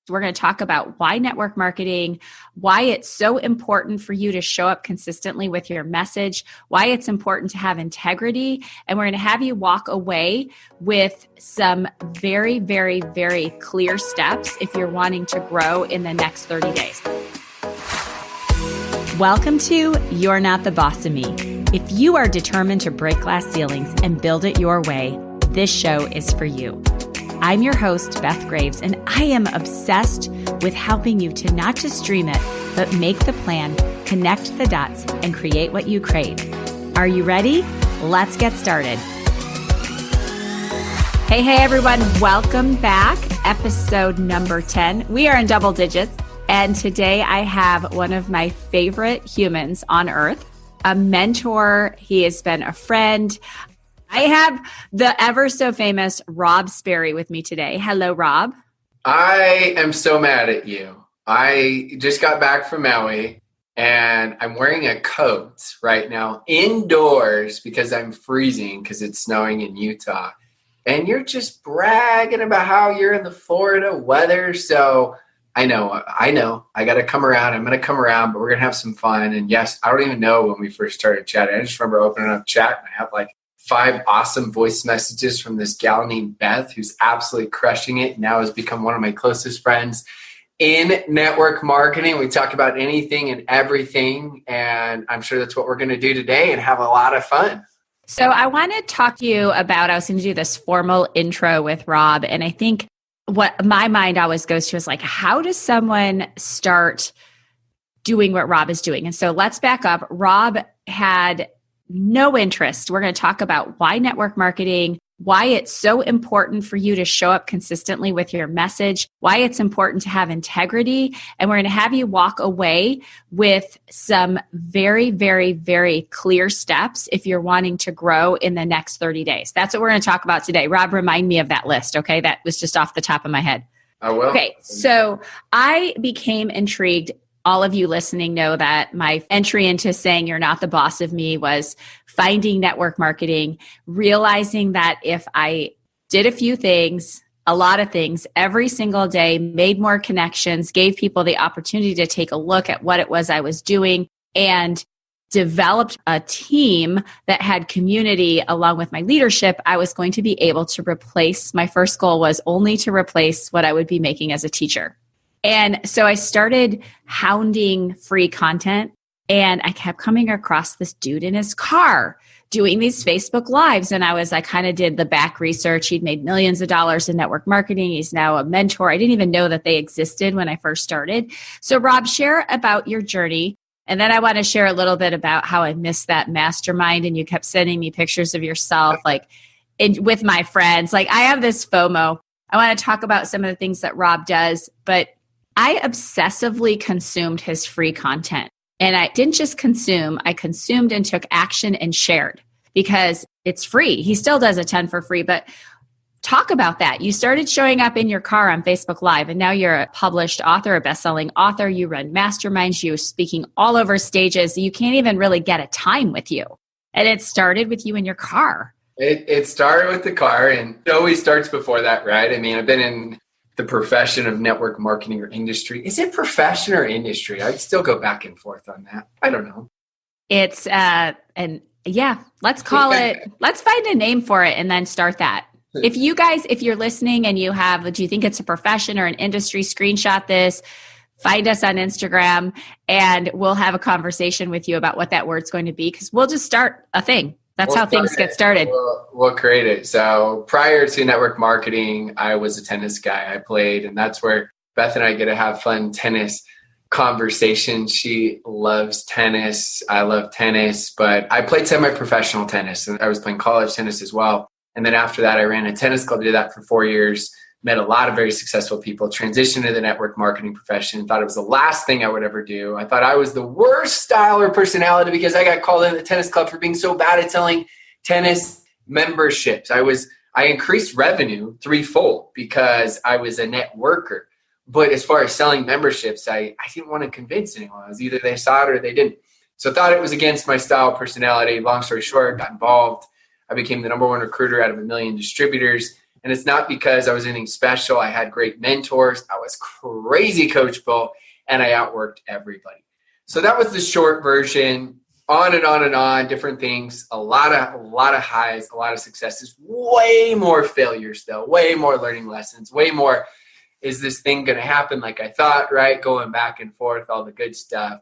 We're going to talk about why network marketing, why it's so important for you to show up consistently with your message, why it's important to have integrity, and we're going to have you walk away with some very, very, very clear steps if you're wanting to grow in the next 30 days. Welcome to You're Not the Boss of Me. If you are determined to break glass ceilings and build it your way, this show is for you. I'm your host, Beth Graves, and I am obsessed with helping you to not just dream it, but make the plan, connect the dots, and create what you crave. Are you ready? Let's get started. Hey, everyone. Welcome back. Episode number 10. We are in double digits, and today I have one of my favorite humans on earth, a mentor. He has been a friend. I have the ever so famous Rob Sperry with me today. Hello, Rob. I am so mad at you. I just got back from Maui and I'm wearing a coat right now indoors because I'm freezing because it's snowing in Utah. And you're just bragging about how you're in the Florida weather. So I know. I got to come around. I'm going to come around, but we're going to have some fun. And yes, I don't even know when we first started chatting. I just remember opening up chat and I have like 5 awesome voice messages from this gal named Beth, who's absolutely crushing it. Now has become one of my closest friends in network marketing. We talk about anything and everything. And I'm sure that's what we're going to do today and have a lot of fun. So I want to talk to you about, I was going to do this formal intro with Rob. And I think what my mind always goes to is like, how does someone start doing what Rob is doing? And so let's back up. Rob had no interest. We're going to talk about why network marketing, why it's so important for you to show up consistently with your message, why it's important to have integrity. And we're going to have you walk away with some very, very, very clear steps if you're wanting to grow in the next 30 days. That's what we're going to talk about today. Rob, remind me of that list. Okay. That was just off the top of my head. I will. Okay. So I became intrigued. All of you listening know that my entry into saying you're not the boss of me was finding network marketing, realizing that if I did a few things, a lot of things every single day, made more connections, gave people the opportunity to take a look at what it was I was doing, and developed a team that had community along with my leadership, I was going to be able to replace, my first goal was only to replace what I would be making as a teacher. And so I started hounding free content, and I kept coming across this dude in his car doing these Facebook Lives. And I kind of did the back research. He'd made millions of dollars in network marketing. He's now a mentor. I didn't even know that they existed when I first started. So Rob, share about your journey. And then I want to share a little bit about how I missed that mastermind. And you kept sending me pictures of yourself, with my friends. Like, I have this FOMO. I want to talk about some of the things that Rob does, but I obsessively consumed his free content. And I didn't just consume, I consumed and took action and shared because it's free. He still does a ton for free, but talk about that. You started showing up in your car on Facebook Live, and now you're a published author, a best-selling author. You run masterminds, you're speaking all over stages. You can't even really get a time with you. And it started with you in your car. It started with the car, and it always starts before that, right? I mean, I've been in the profession of network marketing or industry. Is it profession or industry? I'd still go back and forth on that. I don't know. It's, let's call it, let's find a name for it and then start that. If you're listening and do you think it's a profession or an industry, screenshot this, find us on Instagram, and we'll have a conversation with you about what that word's going to be, because we'll just start a thing. That's how things get started. We'll create it. So prior to network marketing, I was a tennis guy. I played, and that's where Beth and I get to have fun tennis conversations. She loves tennis. I love tennis, but I played semi-professional tennis, and I was playing college tennis as well. And then after that, I ran a tennis club, did that for 4 years, met a lot of very successful people, transitioned to the network marketing profession, thought it was the last thing I would ever do. I thought I was the worst style or personality because I got called into the tennis club for being so bad at selling tennis memberships. I increased revenue threefold because I was a networker. But as far as selling memberships, I didn't want to convince anyone. It was either they saw it or they didn't. So I thought it was against my style, personality. Long story short, got involved. I became the #1 recruiter out of 1 million distributors. And it's not because I was anything special. I had great mentors. I was crazy coachable, and I outworked everybody. So that was the short version. On and on and on, different things, a lot of highs, a lot of successes, way more failures though, way more learning lessons, way more, is this thing going to happen like I thought, right? Going back and forth, all the good stuff.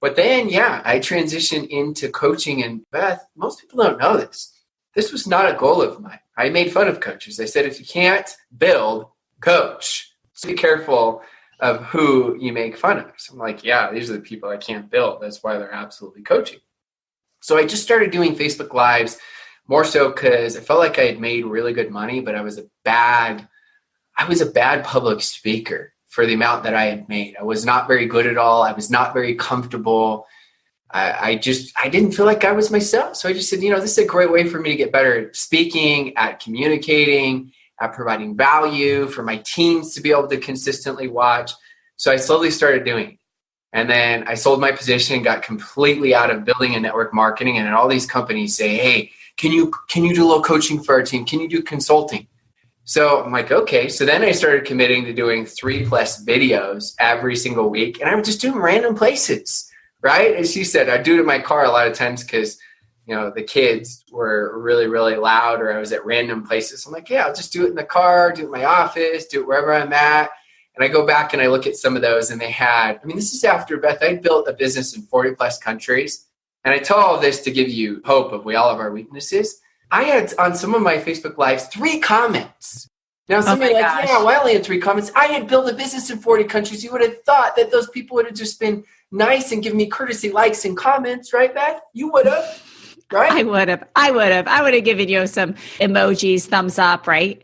But then, I transitioned into coaching, and Beth, most people don't know this. This was not a goal of mine. I made fun of coaches. I said, if you can't build, coach. So be careful of who you make fun of. So I'm like, these are the people I can't build. That's why they're absolutely coaching. So I just started doing Facebook Lives more so because I felt like I had made really good money, but I was a bad public speaker for the amount that I had made. I was not very good at all. I was not very comfortable. I didn't feel like I was myself. So I just said, this is a great way for me to get better at speaking, at communicating, at providing value for my teams to be able to consistently watch. So I slowly started doing it. And then I sold my position, got completely out of building and network marketing. And all these companies say, hey, can you do a little coaching for our team? Can you do consulting? So I'm like, okay. So then I started committing to doing 3+ videos every single week. And I would just do them random places, right? As she said, I do it in my car a lot of times because, the kids were really, really loud, or I was at random places. I'm like, I'll just do it in the car, do it in my office, do it wherever I'm at. And I go back and I look at some of those, and they had, this is after, Beth, I built a business in 40+ countries. And I tell all this to give you hope of we all have our weaknesses. I had on some of my Facebook Lives 3 comments. Now, somebody well, I only had 3 comments. I had built a business in 40 countries. You would have thought that those people would have just been nice and given me courtesy likes and comments, right, Beth? You would have, right? I would have given you some emojis, thumbs up, right?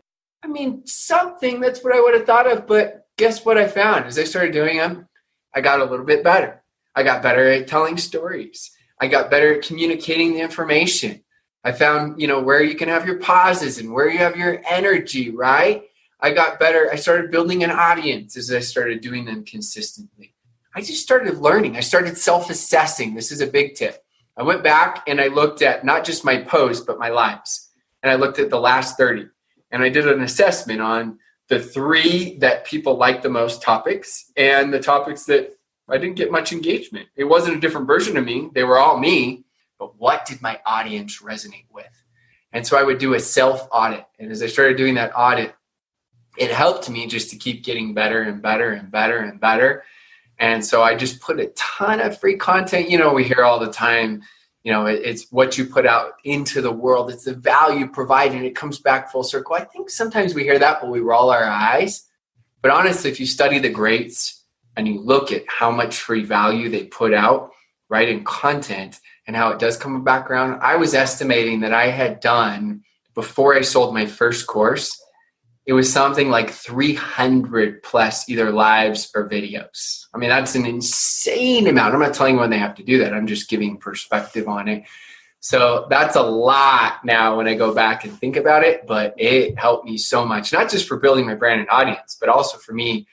Something, that's what I would have thought of. But guess what I found? As I started doing them, I got a little bit better. I got better at telling stories. I got better at communicating the information. I found, where you can have your pauses and where you have your energy, right? I got better. I started building an audience as I started doing them consistently. I just started learning. I started self-assessing. This is a big tip. I went back and I looked at not just my posts, but my lives. And I looked at the last 30. And I did an assessment on the 3 that people liked the most topics, and the topics that I didn't get much engagement. It wasn't a different version of me. They were all me. But what did my audience resonate with? And so I would do a self-audit. And as I started doing that audit, it helped me just to keep getting better and better and better and better. And so I just put a ton of free content. We hear all the time, it's what you put out into the world. It's the value provided, and it comes back full circle. I think sometimes we hear that, but we roll our eyes. But honestly, if you study the greats and you look at how much free value they put out, right, in content, and how it does come back around, I was estimating that I had done, before I sold my first course, it was something like 300+ either lives or videos. That's an insane amount. I'm not telling you when they have to do that. I'm just giving perspective on it. So that's a lot now when I go back and think about it, but it helped me so much, not just for building my brand and audience, but also for me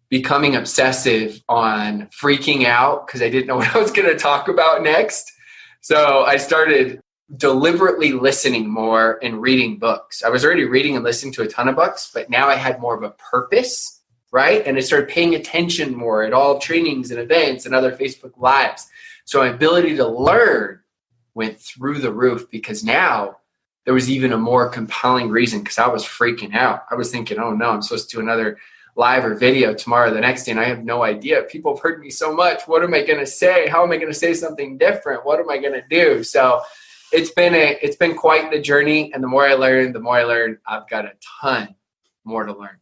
becoming obsessive on freaking out because I didn't know what I was going to talk about next. So I started deliberately listening more and reading books. I was already reading and listening to a ton of books, but now I had more of a purpose, right? And I started paying attention more at all trainings and events and other Facebook Lives. So my ability to learn went through the roof because now there was even a more compelling reason because I was freaking out. I was thinking, oh no, I'm supposed to do another live or video tomorrow, the next day, and I have no idea. People have heard me so much. What am I going to say? How am I going to say something different? What am I going to do? So it's been quite the journey. And the more I learn, I've got a ton more to learn.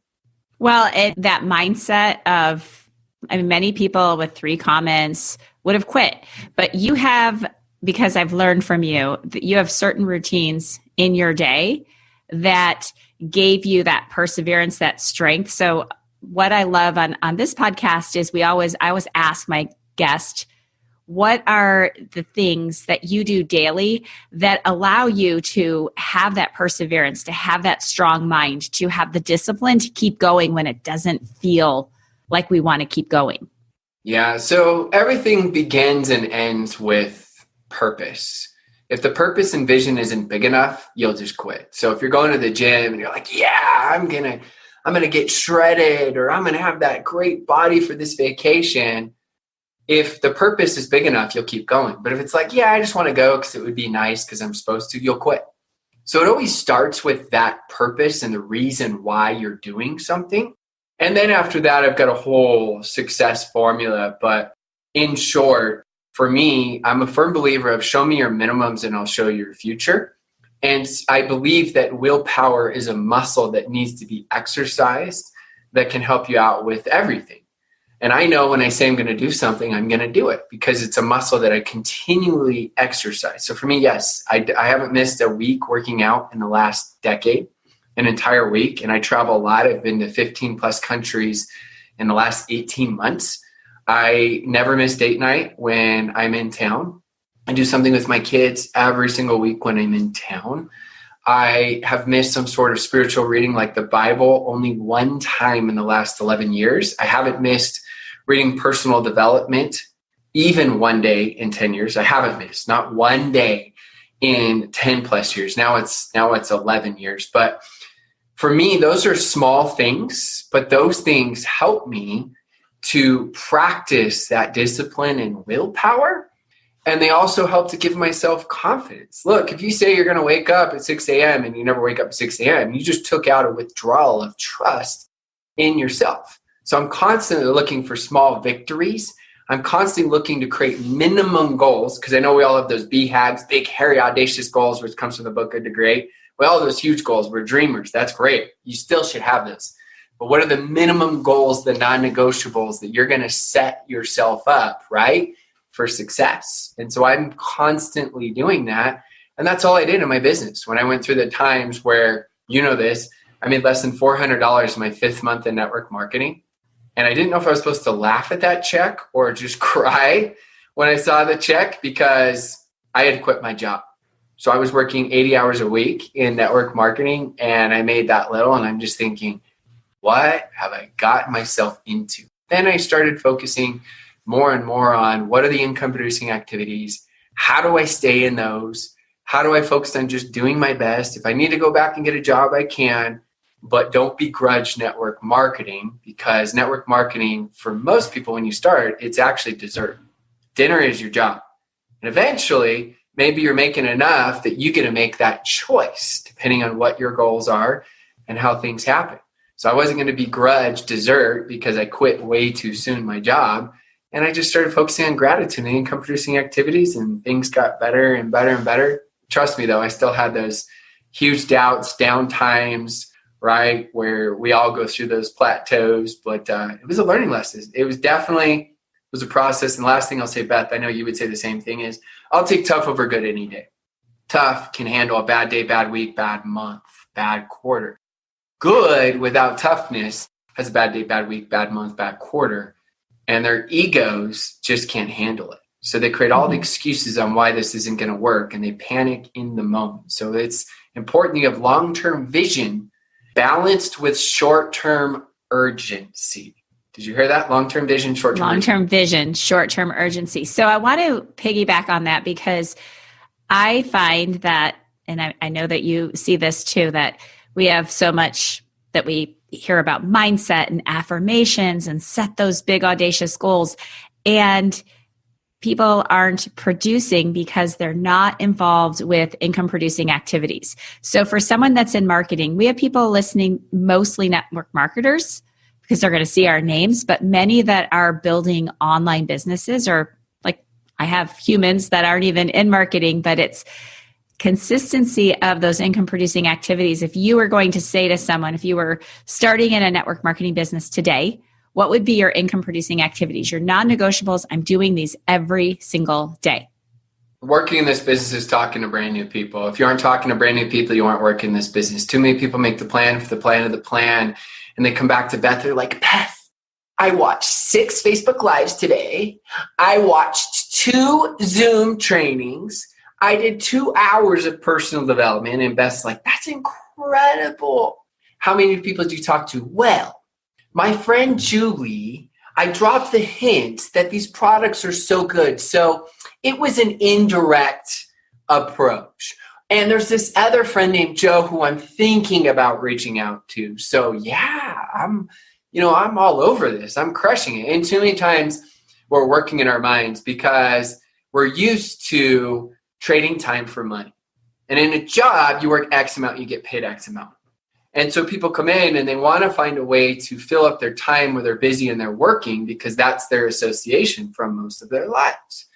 Well, that mindset of, many people with 3 comments would have quit, but you have, because I've learned from you, that you have certain routines in your day that gave you that perseverance, that strength. So what I love on this podcast is I always ask my guest, what are the things that you do daily that allow you to have that perseverance, to have that strong mind, to have the discipline to keep going when it doesn't feel like we want to keep going? Yeah, so everything begins and ends with purpose. If the purpose and vision isn't big enough, you'll just quit. So if you're going to the gym and you're like, yeah, I'm gonna get shredded, or I'm gonna have that great body for this vacation. If the purpose is big enough, you'll keep going. But if it's like, yeah, I just want to go because it would be nice because I'm supposed to, you'll quit. So it always starts with that purpose and the reason why you're doing something. And then after that, I've got a whole success formula. But in short, for me, I'm a firm believer of show me your minimums and I'll show you your future. And I believe that willpower is a muscle that needs to be exercised that can help you out with everything. And I know when I say I'm going to do something, I'm going to do it because it's a muscle that I continually exercise. So for me, yes, I haven't missed a week working out in the last decade, an entire week. And I travel a lot. I've been to 15 plus countries in the last 18 months. I never miss date night when I'm in town. I do something with my kids every single week when I'm in town. I have missed some sort of spiritual reading like the Bible only one time in the last 11 years. I haven't missed reading personal development even one day in 10 years. I haven't missed, not one day in 10 plus years. Now it's 11 years. But for me, those are small things, but those things help me to practice that discipline and willpower. And they also help to give myself confidence. Look, if you say you're going to wake up at 6 a.m. and you never wake up at 6 a.m., you just took out a withdrawal of trust in yourself. So I'm constantly looking for small victories. I'm constantly looking to create minimum goals because I know we all have those BHAGs, big, hairy, audacious goals, which comes from the book Good to Great. Well, all those huge goals, we're dreamers. That's great. You still should have those. But what are the minimum goals, the non-negotiables that you're going to set yourself up, right, for success? And so I'm constantly doing that. And that's all I did in my business. When I went through the times where, you know this, I made less than $400 in my 5th month in network marketing. And I didn't know if I was supposed to laugh at that check or just cry when I saw the check because I had quit my job. So I was working 80 hours a week in network marketing and I made that little. And I'm just thinking, what have I gotten myself into? Then I started focusing more and more on what are the income producing activities? How do I stay in those? How do I focus on just doing my best? If I need to go back and get a job, I can, but don't begrudge network marketing because network marketing for most people, when you start, it's actually dessert. Dinner is your job. And eventually, maybe you're making enough that you get to make that choice depending on what your goals are and how things happen. So I wasn't going to begrudge dessert because I quit way too soon my job. And I just started focusing on gratitude and income producing activities and things got better and better and better. Trust me though, I still had those huge doubts, down times, right? Where we all go through those plateaus, but it was a learning lesson. It was a process. And the last thing I'll say, Beth, I know you would say the same thing is I'll take tough over good any day. Tough can handle a bad day, bad week, bad month, bad quarter. Good without toughness has a bad day, bad week, bad month, bad quarter, and their egos just can't handle it. So they create all the excuses on why this isn't going to work, and they panic in the moment. So it's important you have long-term vision balanced with short-term urgency. Did you hear that? Long-term vision, short-term vision, short-term urgency. So I want to piggyback on that because I find that, and I know that you see this too, that we have so much that we hear about mindset and affirmations and set those big audacious goals. And people aren't producing because they're not involved with income producing activities. So for someone that's in marketing, we have people listening, mostly network marketers, because they're going to see our names, but many that are building online businesses, or like I have humans that aren't even in marketing, but it's consistency of those income producing activities. If you were going to say to someone, if you were starting in a network marketing business today, what would be your income producing activities? Your non-negotiables. I'm doing these every single day. Working in this business is talking to brand new people. If you aren't talking to brand new people, you aren't working this business. Too many people make the plan for the plan of the plan. And they come back to Beth. They're like, Beth, I watched 6 Facebook Lives today. I watched 2 Zoom trainings. I did 2 hours of personal development. And Beth's like, that's incredible. How many people do you talk to? Well, my friend Julie, I dropped the hint that these products are so good. So it was an indirect approach. And there's this other friend named Joe who I'm thinking about reaching out to. So yeah, I'm all over this. I'm crushing it. And too many times we're working in our minds because we're used to trading time for money. And in a job, you work X amount, you get paid X amount. And so people come in and they want to find a way to fill up their time where they're busy and they're working because that's their association from most of their lives.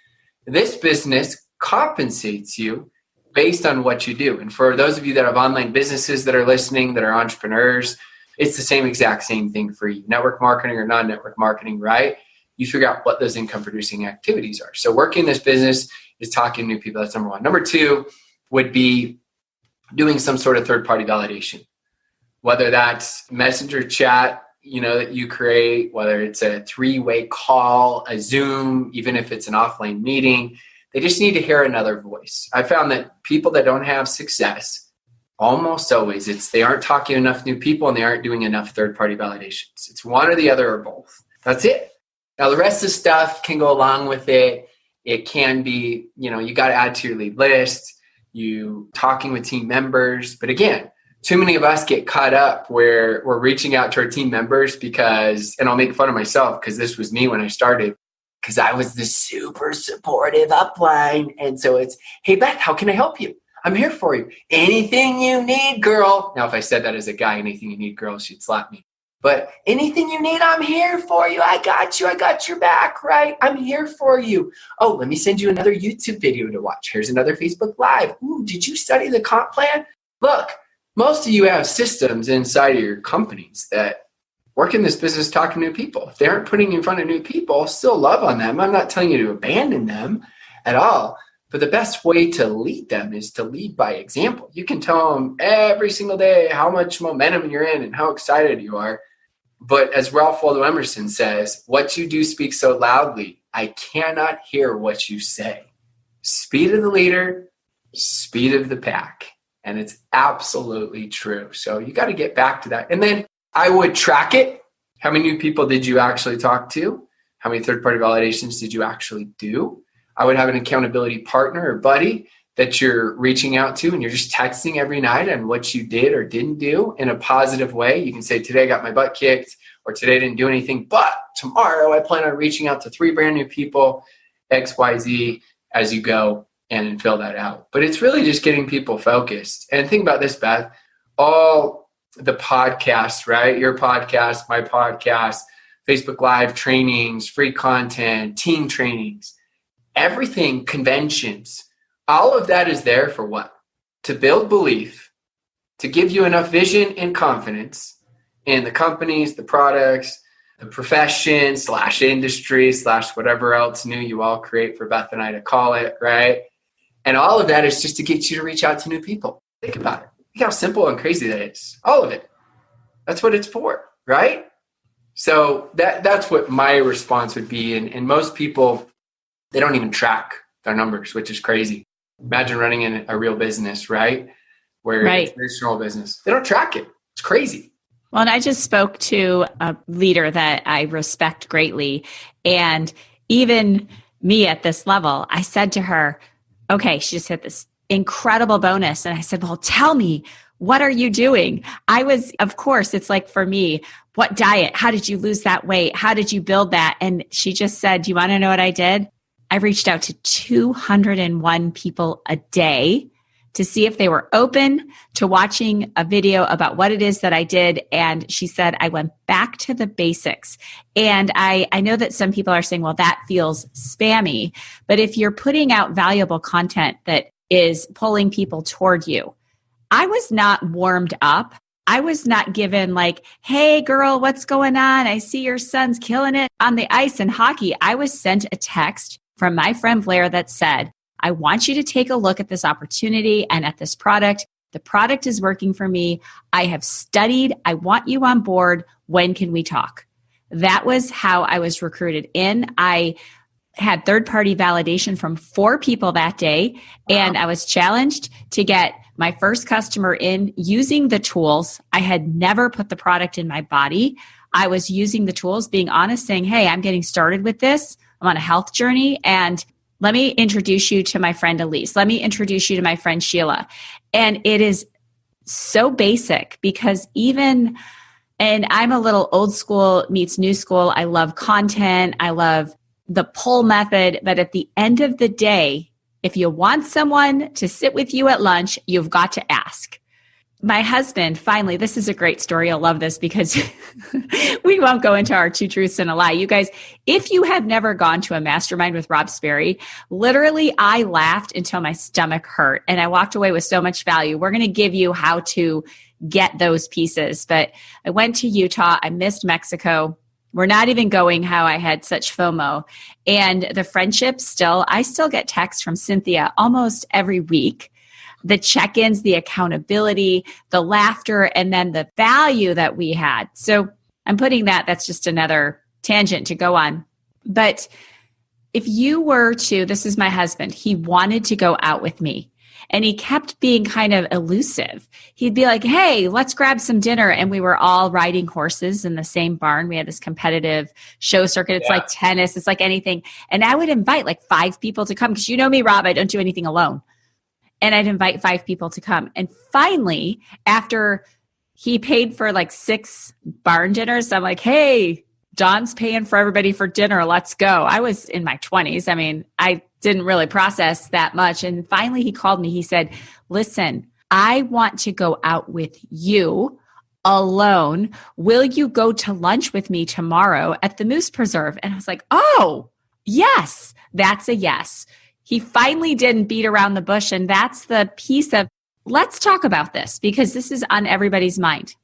This business compensates you based on what you do. And for those of you that have online businesses that are listening, that are entrepreneurs, it's the exact same thing for you. Network marketing or non-network marketing, right? You figure out what those income producing activities are. So working this business is talking to new people. That's number one. Number two would be doing some sort of third-party validation, whether that's messenger chat, that you create, whether it's a 3-way call, a Zoom, even if it's an offline meeting. They just need to hear another voice. I found that people that don't have success, almost always, they aren't talking to enough new people and they aren't doing enough third-party validations. It's one or the other or both. That's it. Now, the rest of the stuff can go along with it. It can be, you got to add to your lead list, you talking with team members. But again, too many of us get caught up where we're reaching out to our team members because, and I'll make fun of myself because this was me when I started, because I was the super supportive upline. And so it's, hey, Beth, how can I help you? I'm here for you. Anything you need, girl. Now, if I said that as a guy, anything you need, girl, she'd slap me. But anything you need, I'm here for you. I got you. I got your back, right? I'm here for you. Oh, let me send you another YouTube video to watch. Here's another Facebook Live. Ooh, did you study the comp plan? Look, most of you have systems inside of your companies that work in this business talking to new people. If they aren't putting you in front of new people, still love on them. I'm not telling you to abandon them at all. But the best way to lead them is to lead by example. You can tell them every single day how much momentum you're in and how excited you are. But as Ralph Waldo Emerson says, what you do speaks so loudly, I cannot hear what you say. Speed of the leader, speed of the pack. And it's absolutely true. So you got to get back to that. And then I would track it. How many new people did you actually talk to? How many third-party validations did you actually do? I would have an accountability partner or buddy that you're reaching out to and you're just texting every night on what you did or didn't do in a positive way. You can say, today I got my butt kicked, or today I didn't do anything, but tomorrow I plan on reaching out to 3 brand new people, XYZ, as you go and fill that out. But it's really just getting people focused. And think about this, Beth, all the podcasts, right? Your podcast, my podcast, Facebook Live trainings, free content, team trainings, everything, conventions, all of that is there for what? To build belief, to give you enough vision and confidence in the companies, the products, the profession / industry / whatever else new you all create for Beth and I to call it, right? And all of that is just to get you to reach out to new people. Think about it. Think how simple and crazy that is. All of it. That's what it's for, right? So that's what my response would be. And most people, they don't even track their numbers, which is crazy. Imagine running in a real business, right? Where it's a traditional business. They don't track it. It's crazy. Well, and I just spoke to a leader that I respect greatly. And even me at this level, I said to her, okay, she just hit this incredible bonus. And I said, well, tell me, what are you doing? Of course, it's like for me, what diet? How did you lose that weight? How did you build that? And she just said, do you want to know what I did? I reached out to 201 people a day to see if they were open to watching a video about what it is that I did. And she said, I went back to the basics. And I know that some people are saying, well, that feels spammy. But if you're putting out valuable content that is pulling people toward you, I was not warmed up. I was not given like, hey, girl, what's going on? I see your son's killing it on the ice in hockey. I was sent a text from my friend Blair that said, I want you to take a look at this opportunity and at this product. The product is working for me. I have studied. I want you on board. When can we talk? That was how I was recruited in. I had third-party validation from 4 people that day, and I was challenged to get my first customer in using the tools. I had never put the product in my body. I was using the tools, being honest, saying, hey, I'm getting started with this. I'm on a health journey, and Let me introduce you to my friend Elise. Let me introduce you to my friend Sheila. And it is so basic because and I'm a little old school meets new school. I love content. I love the pull method. But at the end of the day, if you want someone to sit with you at lunch, you've got to ask. My husband, finally, this is a great story. You'll love this because we won't go into our 2 truths and a lie. You guys, if you have never gone to a mastermind with Rob Sperry, literally I laughed until my stomach hurt and I walked away with so much value. We're going to give you how to get those pieces. But I went to Utah. I missed Mexico. We're not even going how I had such FOMO. And the friendship I still get texts from Cynthia almost every week. The check-ins, the accountability, the laughter, and then the value that we had. So I'm putting that's just another tangent to go on. But if you were to, this is my husband, he wanted to go out with me and he kept being kind of elusive. He'd be like, hey, let's grab some dinner. And we were all riding horses in the same barn. We had this competitive show circuit. It's like tennis. It's like anything. And I would invite like 5 people to come because you know me, Rob, I don't do anything alone. And I'd invite 5 people to come. And finally, after he paid for like 6 barn dinners, I'm like, hey, Don's paying for everybody for dinner. Let's go. I was in my 20s. I mean, I didn't really process that much. And finally he called me. He said, listen, I want to go out with you alone. Will you go to lunch with me tomorrow at the Moose Preserve? And I was like, oh, yes, that's a yes. He finally didn't beat around the bush. And that's the piece of, let's talk about this because this is on everybody's mind.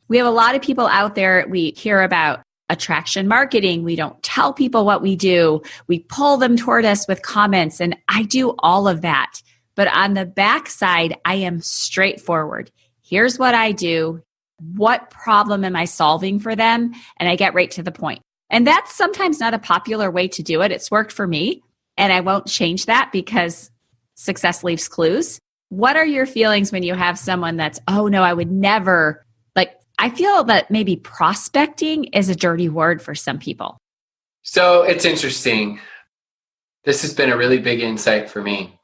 We have a lot of people out there. We hear about attraction marketing. We don't tell people what we do. We pull them toward us with comments. And I do all of that. But on the backside, I am straightforward. Here's what I do. What problem am I solving for them? And I get right to the point. And that's sometimes not a popular way to do it. It's worked for me. And I won't change that because success leaves clues. What are your feelings when you have someone that's, oh no, I would never, like, I feel that maybe prospecting is a dirty word for some people. So it's interesting. This has been a really big insight for me.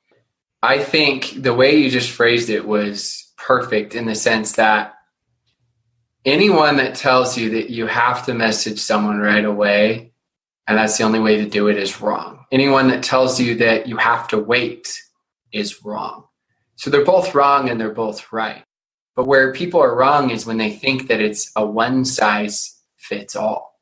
I think the way you just phrased it was perfect in the sense that anyone that tells you that you have to message someone right away and that's the only way to do it is wrong. Anyone that tells you that you have to wait is wrong. So they're both wrong and they're both right. But where people are wrong is when they think that it's a one size fits all.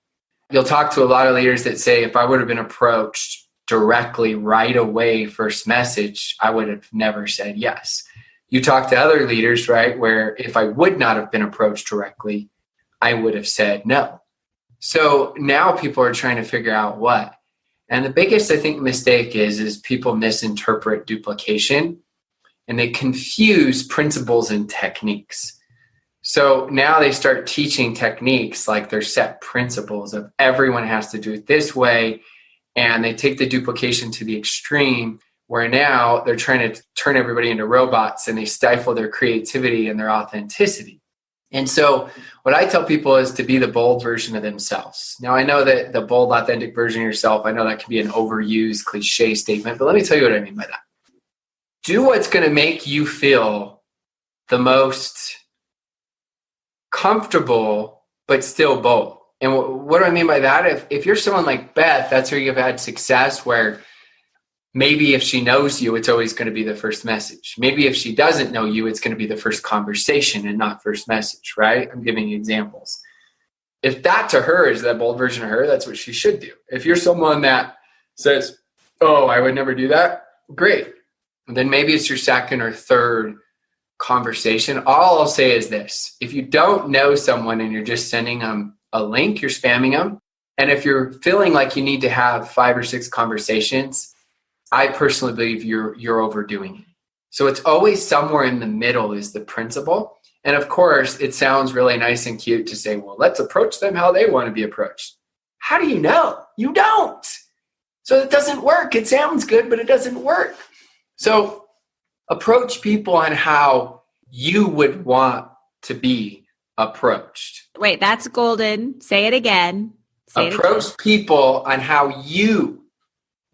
You'll talk to a lot of leaders that say, if I would have been approached directly right away, first message, I would have never said yes. You talk to other leaders, right, where if I would not have been approached directly, I would have said no. So now people are trying to figure out what. And the biggest, I think, mistake is people misinterpret duplication and they confuse principles and techniques. So now they start teaching techniques like they're set principles of everyone has to do it this way. And they take the duplication to the extreme where now they're trying to turn everybody into robots and they stifle their creativity and their authenticity. And so what I tell people is to be the bold version of themselves. Now, I know that the bold, authentic version of yourself, I know that can be an overused cliche statement, but let me tell you what I mean by that. Do what's going to make you feel the most comfortable, but still bold. And what do I mean by that? If you're someone like Beth, that's where you've had success where maybe if she knows you, it's always going to be the first message. Maybe if she doesn't know you, it's going to be the first conversation and not first message, right? I'm giving you examples. If that to her is that bold version of her, that's what she should do. If you're someone that says, oh, I would never do that, great. And then maybe it's your second or third conversation. All I'll say is this. If you don't know someone and you're just sending them a link, you're spamming them. And if you're feeling like you need to have 5 or 6 conversations, I personally believe you're overdoing it. So it's always somewhere in the middle is the principle. And of course, it sounds really nice and cute to say, well, let's approach them how they want to be approached. How do you know? You don't. So it doesn't work. It sounds good, but it doesn't work. So approach people on how you would want to be approached. Wait, that's golden. Say it again. Approach people on how you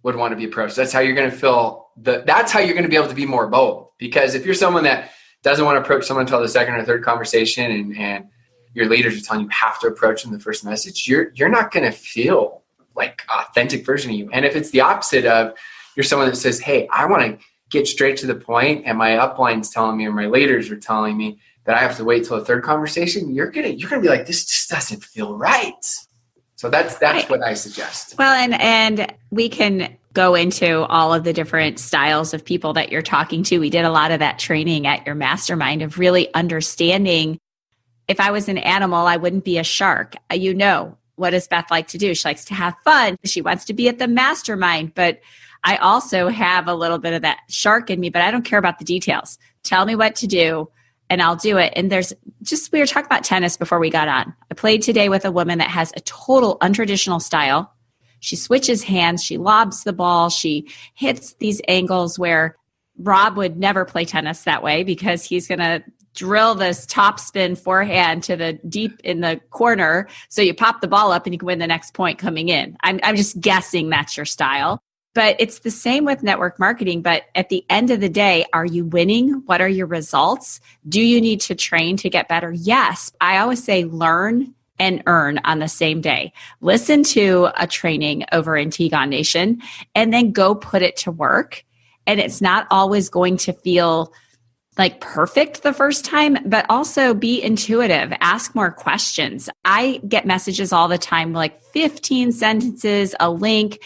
would want to be approached. That's how you're going to feel that's how you're going to be able to be more bold. Because if you're someone that doesn't want to approach someone until the second or third conversation and your leaders are telling you have to approach them the first message, you're not going to feel like authentic version of you. And if it's the opposite of you're someone that says, hey, I want to get straight to the point, and my upline's telling me or my leaders are telling me that I have to wait till a third conversation, you're gonna be like, this just doesn't feel right. So that's what I suggest. Well, and we can go into all of the different styles of people that you're talking to. We did a lot of that training at your mastermind of really understanding, if I was an animal, I wouldn't be a shark. What does Beth like to do? She likes to have fun. She wants to be at the mastermind, but I also have a little bit of that shark in me, but I don't care about the details. Tell me what to do and I'll do it. And we were talking about tennis before we got on. I played today with a woman that has a total untraditional style. She switches hands. She lobs the ball. She hits these angles where Rob would never play tennis that way because he's going to drill this top spin forehand to the deep in the corner. So you pop the ball up and you can win the next point coming in. I'm just guessing that's your style. But it's the same with network marketing. But at the end of the day, are you winning? What are your results? Do you need to train to get better? Yes. I always say learn and earn on the same day. Listen to a training over in Tigon Nation and then go put it to work. And it's not always going to feel like perfect the first time, but also be intuitive, ask more questions. I get messages all the time, like 15 sentences, a link.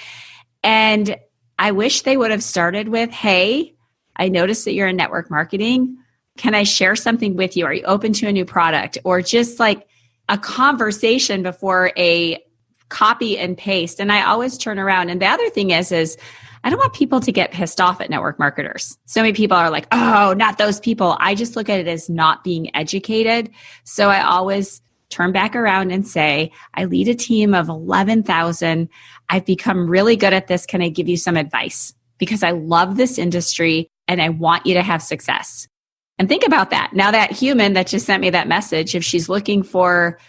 And I wish they would have started with, hey, I noticed that you're in network marketing. Can I share something with you? Are you open to a new product? Or just like a conversation before a copy and paste. And I always turn around. And the other thing is I don't want people to get pissed off at network marketers. So many people are like, oh, not those people. I just look at it as not being educated. So I always turn back around and say, I lead a team of 11,000. I've become really good at this. Can I give you some advice? Because I love this industry and I want you to have success. And think about that. Now that human that just sent me that message, if she's looking for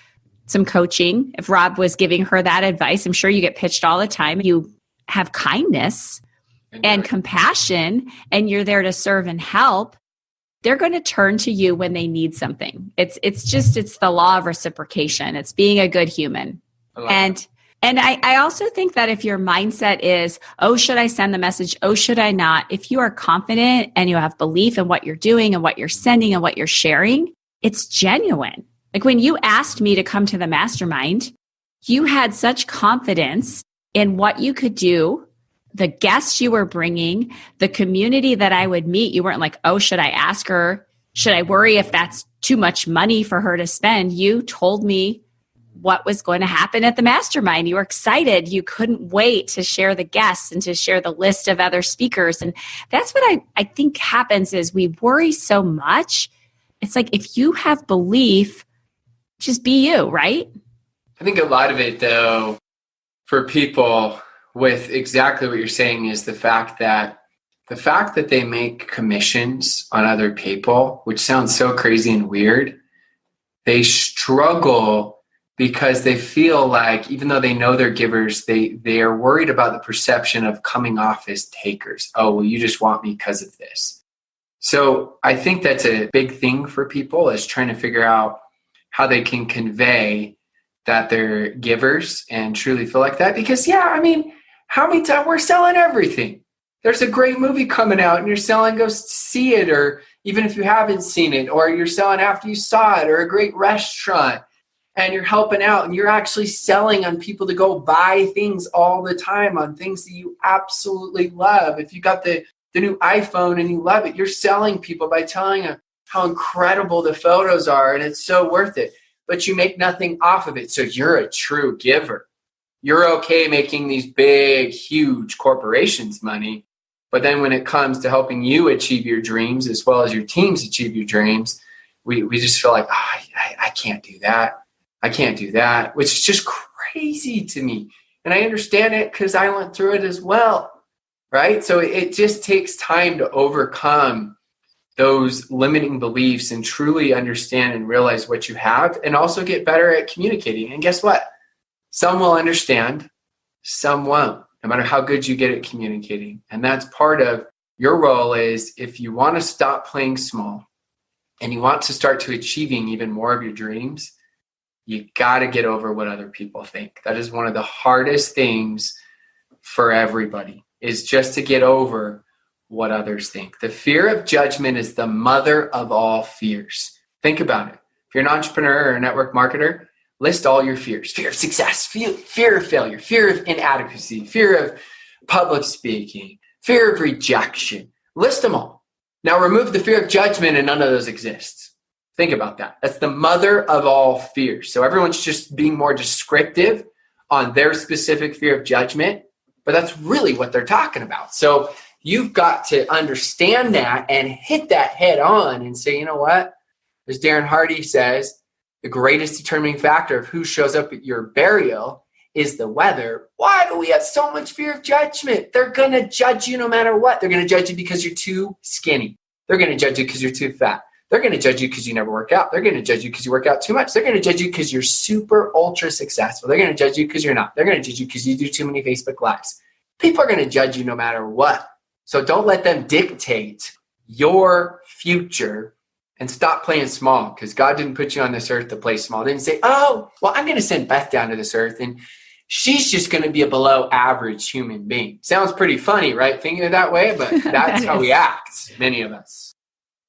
some coaching, if Rob was giving her that advice, I'm sure you get pitched all the time. You have kindness and compassion and you're there to serve and help. They're going to turn to you when they need something. It's the law of reciprocation. It's being a good human. And I also think that if your mindset is, oh, should I send the message? Oh, should I not? If you are confident and you have belief in what you're doing and what you're sending and what you're sharing, it's genuine. Like when you asked me to come to the mastermind, you had such confidence in what you could do, the guests you were bringing, the community that I would meet. You weren't like, oh, should I ask her? Should I worry if that's too much money for her to spend? You told me what was going to happen at the mastermind. You were excited. You couldn't wait to share the guests and to share the list of other speakers. And that's what I think happens is we worry so much. It's like, if you have belief, just be you, right? I think a lot of it, though, for people with exactly what you're saying is the fact that they make commissions on other people, which sounds so crazy and weird, they struggle because they feel like, even though they know they're givers, they are worried about the perception of coming off as takers. Oh, well, you just want me because of this. So I think that's a big thing for people, is trying to figure out how they can convey that they're givers and truly feel like that. Because, how many times we're selling everything? There's a great movie coming out and you're selling, go see it, or even if you haven't seen it, or you're selling after you saw it, or a great restaurant. And you're helping out and you're actually selling on people to go buy things all the time, on things that you absolutely love. If you got the new iPhone and you love it, you're selling people by telling them how incredible the photos are and it's so worth it. But you make nothing off of it. So you're a true giver. You're okay making these big, huge corporations money. But then when it comes to helping you achieve your dreams as well as your teams achieve your dreams, we just feel like, I can't do that. I can't do that, which is just crazy to me. And I understand it because I went through it as well, right? So it just takes time to overcome those limiting beliefs and truly understand and realize what you have, and also get better at communicating. And guess what? Some will understand, some won't. no matter how good you get at communicating. And that's part of your role is if you want to stop playing small and you want to start to achieving even more of your dreams, you got to get over what other people think. That is one of the hardest things for everybody, is just to get over what others think. The fear of judgment is the mother of all fears. Think about it. If you're an entrepreneur or a network marketer, list all your fears. Fear of success, fear of failure, fear of inadequacy, fear of public speaking, fear of rejection. List them all. Now remove the fear of judgment and none of those exist. Think about that. That's the mother of all fears. So everyone's just being more descriptive on their specific fear of judgment, but that's really what they're talking about. So you've got to understand that and hit that head on and say, you know what? As Darren Hardy says, the greatest determining factor of who shows up at your burial is the weather. Why do we have so much fear of judgment? They're going to judge you no matter what. They're going to judge you because you're too skinny. They're going to judge you because you're too fat. They're going to judge you because you never work out. They're going to judge you because you work out too much. They're going to judge you because you're super ultra successful. They're going to judge you because you're not. They're going to judge you because you do too many Facebook Lives. People are going to judge you no matter what. So don't let them dictate your future and stop playing small, because God didn't put you on this earth to play small. Didn't say, oh, well, I'm going to send Beth down to this earth and she's just going to be a below average human being. Sounds pretty funny, right? Thinking it that way, but that's how we act, many of us.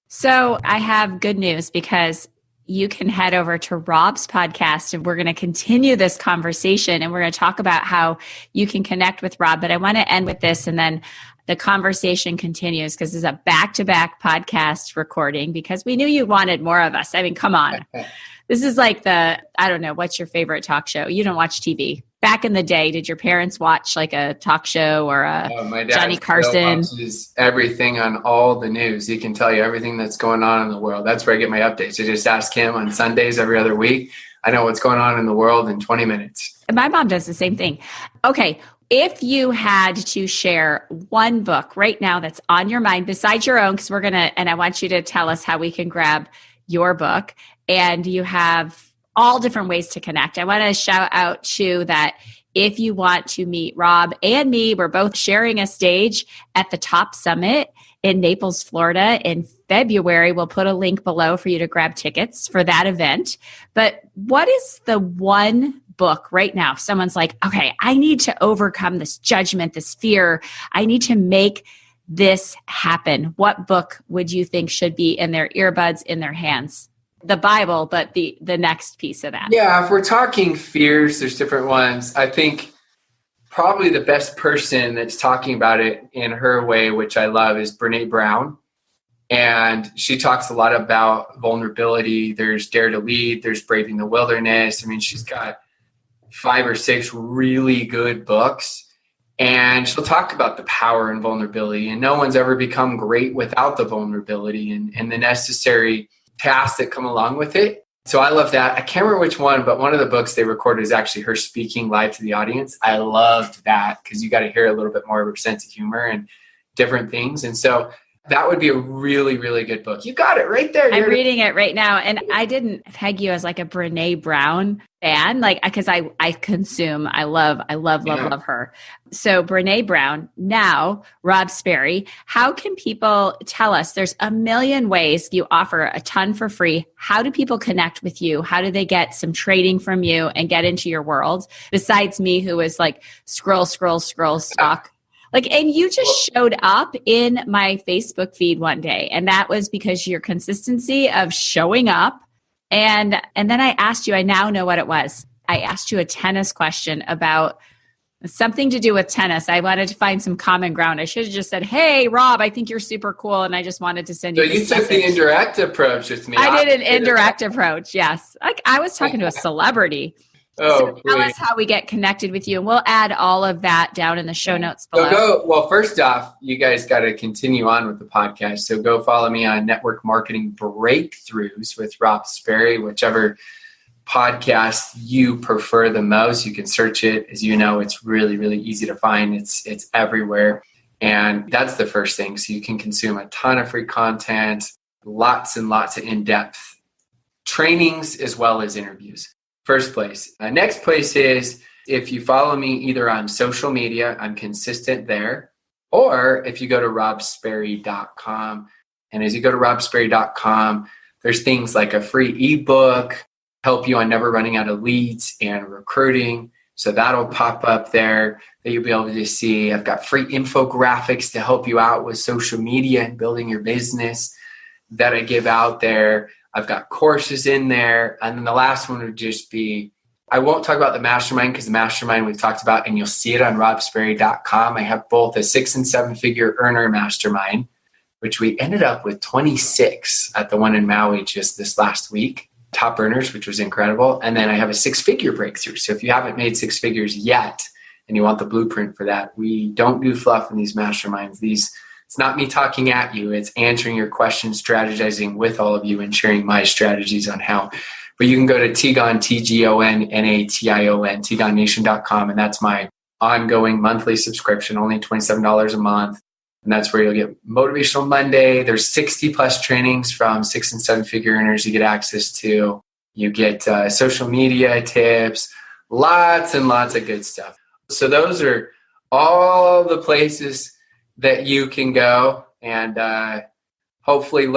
So I have good news, because you can head over to Rob's podcast and we're going to continue this conversation and we're going to talk about how you can connect with Rob. But I want to end with this, and then the conversation continues, because this is a back-to-back podcast recording, because we knew you wanted more of us. I mean, come on. This is like I don't know, what's your favorite talk show? You don't watch TV. Back in the day, did your parents watch like a talk show or my dad Johnny Carson? Watches everything on all the news. He can tell you everything that's going on in the world. That's where I get my updates. I just ask him on Sundays every other week. I know what's going on in the world in 20 minutes. My mom does the same thing. Okay. If you had to share one book right now that's on your mind besides your own, because and I want you to tell us how we can grab your book, and you have all different ways to connect. I want to shout out to that. If you want to meet Rob and me, we're both sharing a stage at the Top Summit in Naples, Florida in February. We'll put a link below for you to grab tickets for that event. But what is the one book right now? If someone's like, okay, I need to overcome this judgment, this fear. I need to make this happen. What book would you think should be in their earbuds, in their hands? The Bible, but the next piece of that. Yeah, if we're talking fears, there's different ones. I think probably the best person that's talking about it in her way, which I love, is Brene Brown. And she talks a lot about vulnerability. There's Dare to Lead. There's Braving the Wilderness. I mean, she's got 5 or 6 really good books. And she'll talk about the power and vulnerability. And no one's ever become great without the vulnerability and the necessary tasks that come along with it. So I love that. I can't remember which one, but one of the books they recorded is actually her speaking live to the audience. I loved that, because you got to hear a little bit more of her sense of humor and different things. And so that would be a really, really good book. You got it right there. I'm reading it right now. And I didn't peg you as like a Brene Brown fan, like, because I love her. So Brene Brown, now Rob Sperry. How can people tell us? There's a million ways you offer a ton for free. How do people connect with you? How do they get some trading from you and get into your world? Besides me, who is like scroll, stalk. Like, and you just showed up in my Facebook feed one day, and that was because your consistency of showing up. And then I asked you, I now know what it was. I asked you a tennis question about something to do with tennis. I wanted to find some common ground. I should have just said, hey, Rob, I think you're super cool. And I just wanted to send you this message. Took the indirect approach with me. I did an indirect approach. Yes. Like, I was talking to a celebrity. So tell us how we get connected with you, and we'll add all of that down in the show notes below. Well, first off, you guys got to continue on with the podcast. So go follow me on Network Marketing Breakthroughs with Rob Sperry, whichever podcast you prefer the most. You can search it. As you know, it's really, really easy to find. It's everywhere. And that's the first thing. So you can consume a ton of free content, lots and lots of in-depth trainings, as well as interviews. First place. Next place is If you follow me either on social media, I'm consistent there, or if you go to robsperry.com, and as you go to robsperry.com, there's things like a free ebook, help you on never running out of leads and recruiting. So that'll pop up there that you'll be able to see. I've got free infographics to help you out with social media and building your business that I give out there. I've got courses in there. And then the last one would just be, I won't talk about the mastermind because the mastermind we've talked about, and you'll see it on robsperry.com. I have both a 6 and 7 figure earner mastermind, which we ended up with 26 at the one in Maui just this last week, top earners, which was incredible. And then I have a 6-figure breakthrough. So if you haven't made 6 figures yet and you want the blueprint for that, we don't do fluff in these masterminds. It's not me talking at you. It's answering your questions, strategizing with all of you, and sharing my strategies on how. But you can go to Tigon, TGONNATION, TGONNation.com, and that's my ongoing monthly subscription, only $27 a month. And that's where you'll get Motivational Monday. There's 60 plus trainings from 6 and 7 figure earners you get access to. You get social media tips, lots and lots of good stuff. So those are all the places that you can go and hopefully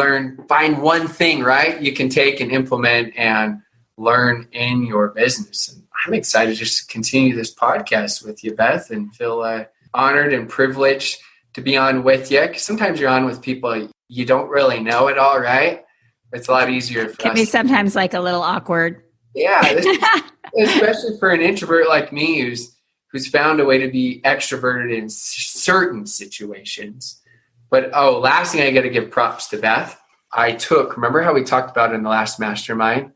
find one thing, right, you can take and implement and learn in your business. And I'm excited just to continue this podcast with you, Beth, and feel honored and privileged to be on with you. Because sometimes you're on with people you don't really know at all, right? It's a lot easier for us. Can be sometimes like a little awkward. Yeah, especially for an introvert like me who's found a way to be extroverted in certain situations. But last thing, I got to give props to Beth. Remember how we talked about in the last mastermind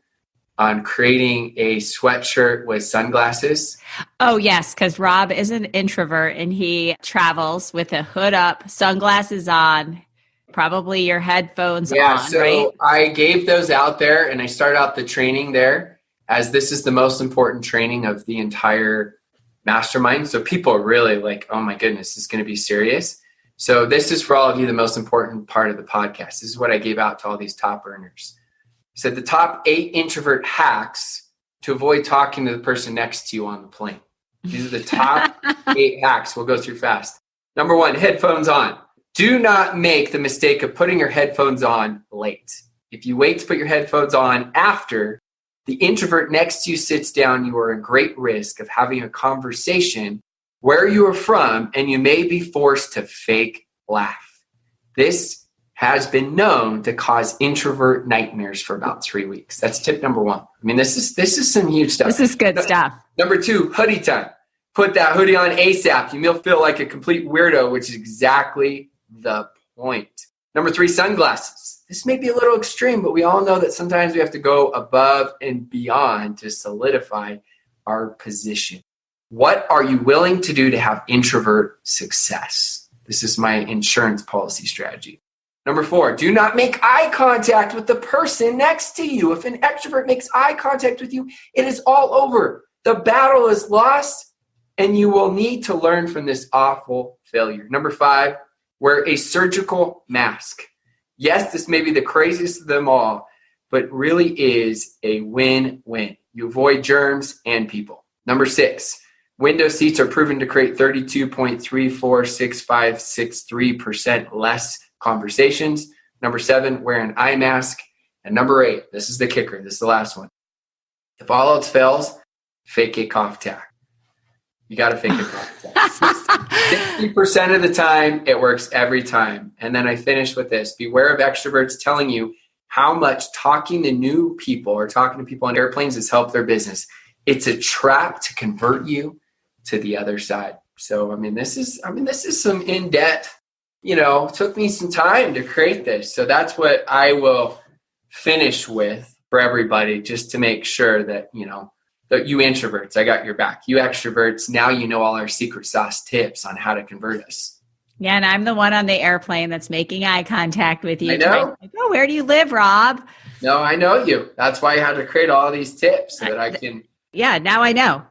on creating a sweatshirt with sunglasses? Oh, yes, because Rob is an introvert and he travels with a hood up, sunglasses on, probably your headphones on, right? So I gave those out there and I started out the training there, as this is the most important training of the entire mastermind. So people are really like, oh my goodness, this is going to be serious. So this is for all of you, the most important part of the podcast. This is what I gave out to all these top earners. I said the top 8 introvert hacks to avoid talking to the person next to you on the plane. These are the top 8 hacks. We'll go through fast. Number 1, headphones on. Do not make the mistake of putting your headphones on late. If you wait to put your headphones on after the introvert next to you sits down, you are in great risk of having a conversation where you are from, and you may be forced to fake laugh. This has been known to cause introvert nightmares for about 3 weeks. That's tip number 1. I mean, this is some huge stuff. This is good stuff. Number 2, hoodie time. Put that hoodie on ASAP. You will feel like a complete weirdo, which is exactly the point. Number 3, sunglasses. This may be a little extreme, but we all know that sometimes we have to go above and beyond to solidify our position. What are you willing to do to have introvert success? This is my insurance policy strategy. Number 4, do not make eye contact with the person next to you. If an extrovert makes eye contact with you, it is all over. The battle is lost, and you will need to learn from this awful failure. Number 5, wear a surgical mask. Yes, this may be the craziest of them all, but really is a win-win. You avoid germs and people. Number 6, window seats are proven to create 32.346563% less conversations. Number 7, wear an eye mask. And number 8, this is the kicker. This is the last one. If all else fails, fake a cough attack. You got to fake a cough attack. 60% of the time, it works every time. And then I finish with this. Beware of extroverts telling you how much talking to new people or talking to people on airplanes has helped their business. It's a trap to convert you to the other side. So, this is some in-depth, took me some time to create this. So that's what I will finish with for everybody, just to make sure that, that you introverts, I got your back. You extroverts, now you know all our secret sauce tips on how to convert us. Yeah, and I'm the one on the airplane that's making eye contact with you. I know. Where do you live, Rob? No, I know you. That's why I had to create all these tips so that I can... Yeah, now I know.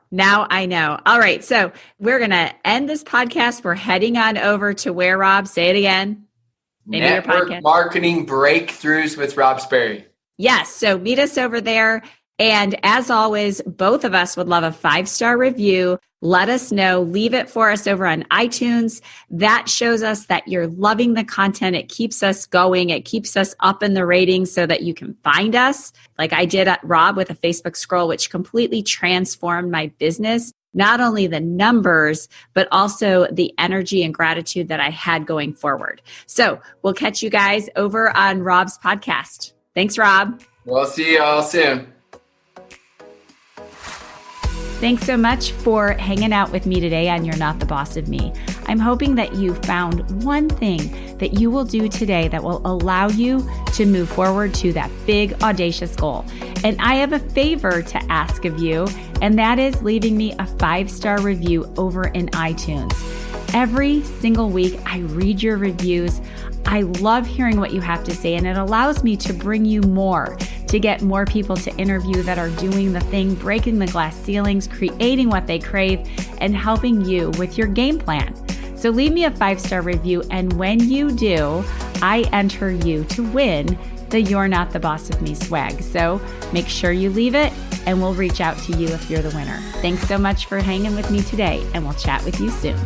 All right, so we're going to end this podcast. We're heading on over to where, Rob? Say it again. Network Marketing Breakthroughs with Rob Sperry. Yes, so meet us over there. And as always, both of us would love a 5-star review. Let us know. Leave it for us over on iTunes. That shows us that you're loving the content. It keeps us going. It keeps us up in the ratings so that you can find us. Like I did at Rob with a Facebook scroll, which completely transformed my business. Not only the numbers, but also the energy and gratitude that I had going forward. So we'll catch you guys over on Rob's podcast. Thanks, Rob. We'll see you all soon. Thanks so much for hanging out with me today on You're Not the Boss of Me. I'm hoping that you found one thing that you will do today that will allow you to move forward to that big, audacious goal. And I have a favor to ask of you, and that is leaving me a 5-star review over in iTunes. Every single week, I read your reviews. I love hearing what you have to say, and it allows me to bring you more, to get more people to interview that are doing the thing, breaking the glass ceilings, creating what they crave, and helping you with your game plan. So leave me a 5-star review, and when you do, I enter you to win the You're Not the Boss of Me swag. So make sure you leave it, and we'll reach out to you if you're the winner. Thanks so much for hanging with me today, and we'll chat with you soon.